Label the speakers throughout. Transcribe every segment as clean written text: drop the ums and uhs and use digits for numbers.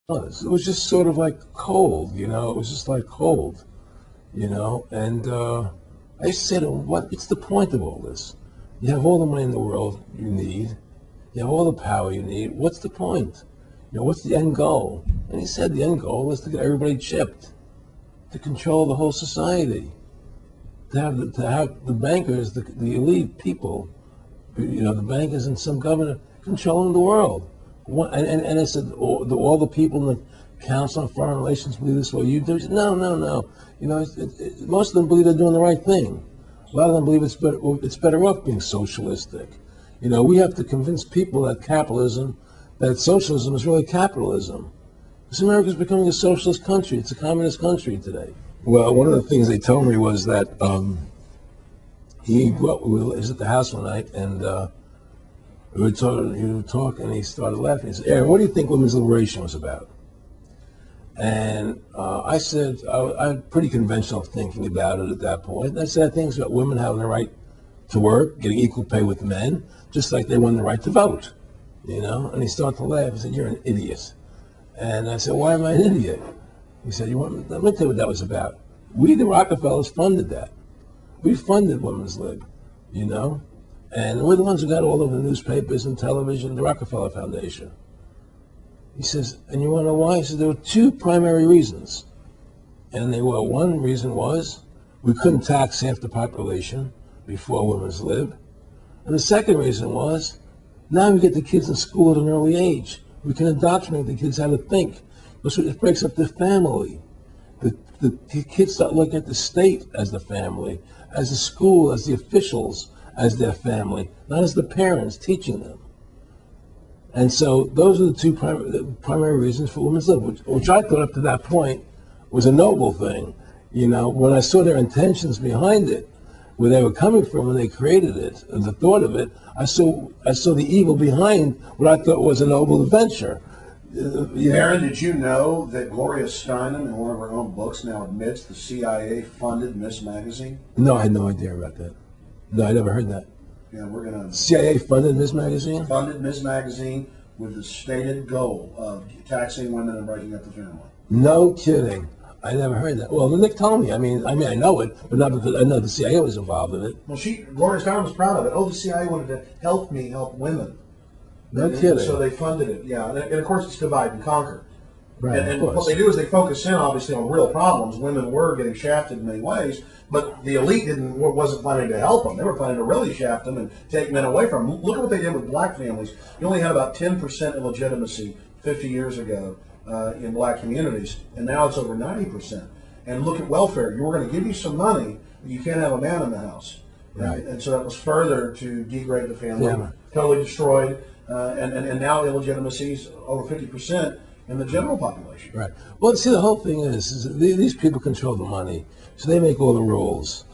Speaker 1: It was just sort of like cold, you know. It was just like cold, you know. And I used to say to him, what's the point of all this? You have all the money in the world you need. You have all the power you need. What's the point? You know, what's the end goal? And he said the end goal is to get everybody chipped, to control the whole society, to have the bankers, the elite people, you know, the bankers and some governor controlling the world. And I said, all the people in the Council on Foreign Relations believe this way. You do? No, no, no. You know, most of them believe they're doing the right thing. A lot of them believe it's better off being socialistic. You know, we have to convince people that socialism is really capitalism. Because America's becoming a socialist country. It's a communist country today. Well, one of the things they told me was that we was at the house one night, and he would talk, and he started laughing. He said, Aaron, what do you think women's liberation was about? And I said, I had pretty conventional thinking about it at that point. I said, I think it's about women having the right to work, getting equal pay with men, just like they won the right to vote, you know? And he started to laugh. He said, you're an idiot. And I said, why am I an idiot? He said, let me tell you what that was about. We, the Rockefellers, funded that. We funded Women's Lib, you know? And we're the ones who got all over the newspapers and television, the Rockefeller Foundation. He says, and you want to know why? He says, there were two primary reasons. And they were, one reason was we couldn't tax half the population before Women's Lib. And the second reason was, now we get the kids in school at an early age. We can indoctrinate the kids how to think. It breaks up the family. The kids start looking at the state as the family, as the school, as the officials, as their family, not as the parents teaching them. And so those are the two primary reasons for Women's Lib, which I thought up to that point was a noble thing. You know, when I saw their intentions behind it, where they were coming from when they created it, and the thought of it, I saw the evil behind what I thought was a noble adventure.
Speaker 2: Aaron, did you know that Gloria Steinem, in one of her own books, now admits the CIA funded Miss Magazine?
Speaker 1: No, I had no idea about that. No, I never heard that.
Speaker 2: Yeah, we're going to...
Speaker 1: CIA funded Miss Magazine?
Speaker 2: Funded Miss Magazine with the stated goal of taxing women and breaking up the family.
Speaker 1: No kidding. I never heard that. Well, Nick told me. I mean, I know it, but not because I know the CIA was involved in it.
Speaker 2: Well, Gloria Steinem was proud of it. Oh, the CIA wanted to help me help women.
Speaker 1: No kidding.
Speaker 2: So they funded it, yeah. And of course, it's divide and conquer.
Speaker 1: Right,
Speaker 2: and what they do is they focus in, obviously, on real problems. Women were getting shafted in many ways, but the elite wasn't planning to help them. They were planning to really shaft them and take men away from them. Look at what they did with black families. You only had about 10% illegitimacy 50 years ago in black communities, and now it's over 90%. And look at welfare. We're going to give you some money, but you can't have a man in the house.
Speaker 1: Right.
Speaker 2: And so that was further to degrade the family,
Speaker 1: Yeah.
Speaker 2: totally destroyed. And now illegitimacy is over 50% in the general population.
Speaker 1: Right. Well, see, the whole thing is these people control the money, so they make all the rules.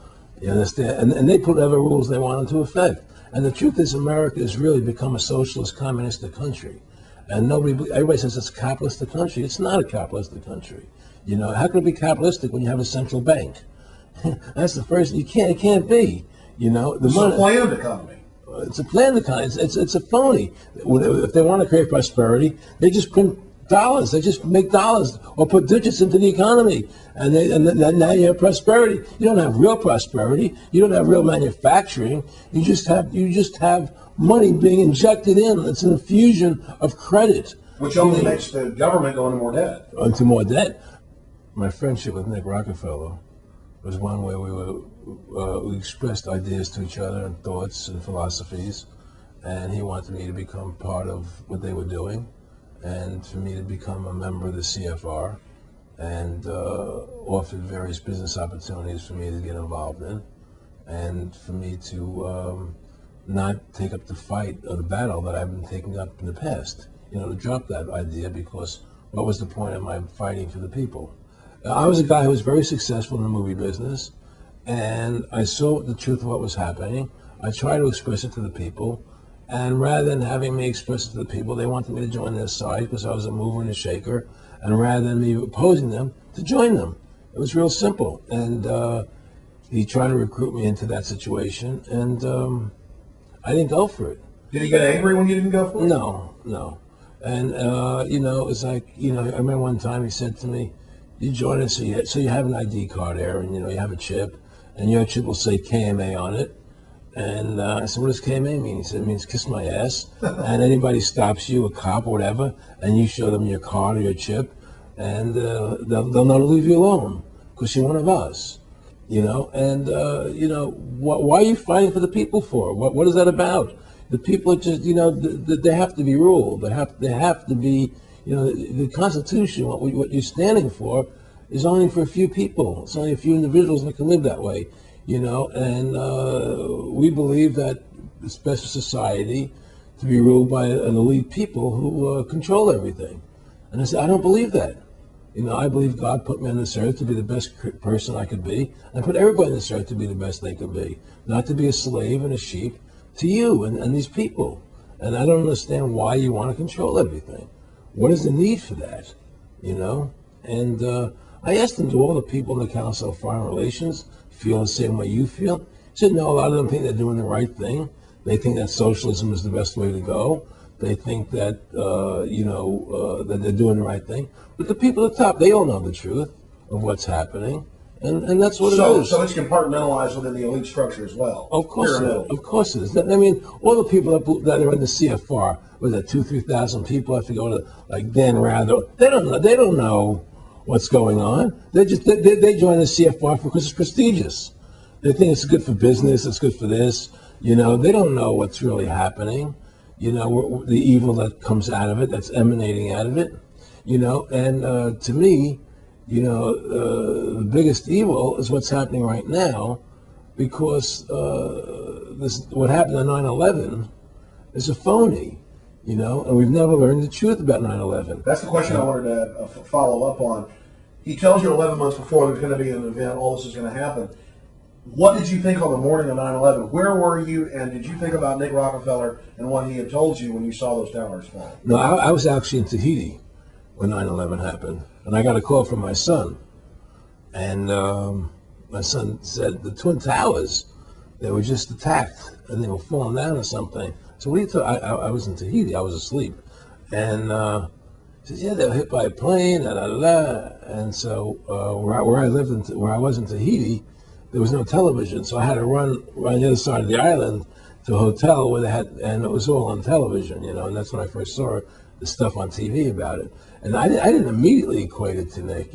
Speaker 1: You understand? And they put whatever rules they want into effect. And the truth is, America has really become a socialist, communistic country. And everybody says it's a capitalistic country. It's not a capitalistic country. You know, how can it be capitalistic when you have a central bank? That's the first. It can't be. You know,
Speaker 2: It's a planned economy.
Speaker 1: It's a planned economy. It's a phony. If they want to create prosperity, they just print dollars. They just make dollars or put digits into the economy, and now you have prosperity. You don't have real prosperity. You don't have real manufacturing. You just have money being injected in. It's an infusion of credit,
Speaker 2: Which only makes the government go into more debt.
Speaker 1: Into more debt. My friendship with Nick Rockefeller was one where we expressed ideas to each other and thoughts and philosophies, and he wanted me to become part of what they were doing, and for me to become a member of the CFR, and offered various business opportunities for me to get involved in, and for me to not take up the fight or the battle that I've been taking up in the past. You know, to drop that idea, because what was the point of my fighting for the people? I was a guy who was very successful in the movie business, and I saw the truth of what was happening. I tried to express it to the people, and rather than having me express it to the people, they wanted me to join their side because I was a mover and a shaker, and rather than me opposing them, to join them. It was real simple, and he tried to recruit me into that situation, and I didn't go for it.
Speaker 2: Did he get angry when you didn't go for it?
Speaker 1: No. And, it's like, I remember one time he said to me, you join us, so you have an ID card there, and, you have a chip, and your chip will say KMA on it. And I said, what does KMA mean? He said, it means kiss my ass. And anybody stops you, a cop or whatever, and you show them your card or your chip, and they'll know to leave you alone because you're one of us. And why are you fighting for the people for? What is that about? The people are just, they have to be ruled. They have to be, the Constitution, what you're standing for, is only for a few people. It's only a few individuals that can live that way. And we believe that special society to be ruled by an elite people who control everything. And I said, I don't believe that. I believe God put me on this earth to be the best person I could be, and put everybody on this earth to be the best they could be, not to be a slave and a sheep to you and these people. And I don't understand why you want to control everything. What is the need for that? And I asked them, do all the people in the Council of Foreign Relations feel the same way you feel? He said, no, a lot of them think they're doing the right thing. They think that socialism is the best way to go. They think that, that they're doing the right thing. But the people at the top, they all know the truth of what's happening. And that's what it is.
Speaker 2: So it's compartmentalized within the elite structure as well.
Speaker 1: Of course it is. I mean, all the people that are in the CFR, was that 2,000-3,000 people have to go to, like Dan Rather. They don't know what's going on. They join the CFR because it's prestigious. They think it's good for business, it's good for this. They don't know what's really happening. The evil that comes out of it, that's emanating out of it. And to me, the biggest evil is what's happening right now, because what happened on 9/11 is a phony, and we've never learned the truth about 9/11.
Speaker 2: That's the question I wanted to follow up on. He tells you 11 months before there's going to be an event, all this is going to happen. What did you think on the morning of 9/11? Where were you, and did you think about Nick Rockefeller and what he had told you when you saw those towers fall?
Speaker 1: No, I was actually in Tahiti when 9/11 happened, and I got a call from my son. And my son said, the Twin Towers, they were just attacked, and they were falling down or something. So what do you thought? I was in Tahiti, I was asleep. And he says, yeah, they were hit by a plane, da da da. And so where I was in Tahiti, there was no television, so I had to run around the other side of the island to a hotel where they had, and it was all on television, and that's when I first saw the stuff on TV about it. And I didn't immediately equate it to Nick,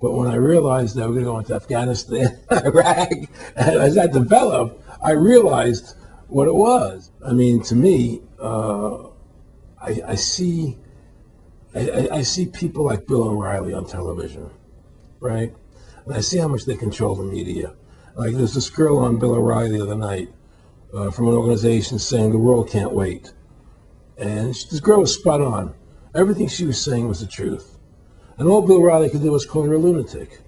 Speaker 1: but when I realized that we were going to go into Afghanistan, Iraq, and as that developed, I realized what it was. I mean, to me, I see people like Bill O'Reilly on television, right? And I see how much they control the media. Like there's this girl on Bill O'Reilly the other night from an organization saying the world can't wait. And this girl was spot on. Everything she was saying was the truth. And all Bill O'Reilly could do was call her a lunatic.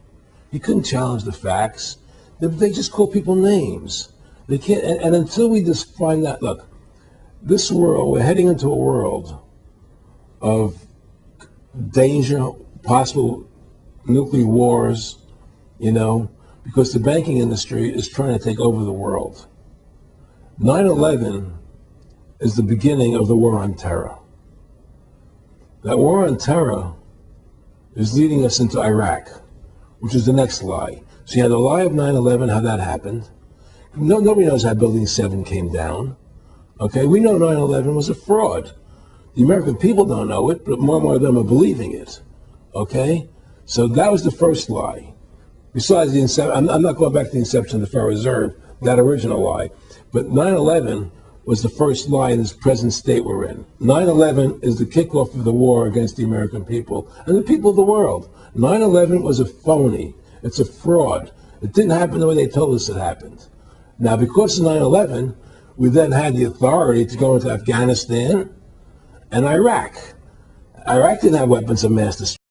Speaker 1: He couldn't challenge the facts. They just call people names. They can't, and until we just find that, look, this world, we're heading into a world of danger, possible nuclear wars, because the banking industry is trying to take over the world. 9/11 is the beginning of the war on terror. That war on terror is leading us into Iraq, which is the next lie. So you had the lie of 9/11, how that happened. Nobody knows how Building 7 came down. Okay, we know 9/11 was a fraud. The American people don't know it, but more and more of them are believing it. Okay, so that was the first lie. Besides the inception, I'm not going back to the inception of the Federal Reserve, that original lie. But 9/11 was the first lie in this present state we're in. 9/11 is the kickoff of the war against the American people and the people of the world. 9/11 was a phony. It's a fraud. It didn't happen the way they told us it happened. Now, because of 9/11, we then had the authority to go into Afghanistan and Iraq. Iraq didn't have weapons of mass destruction.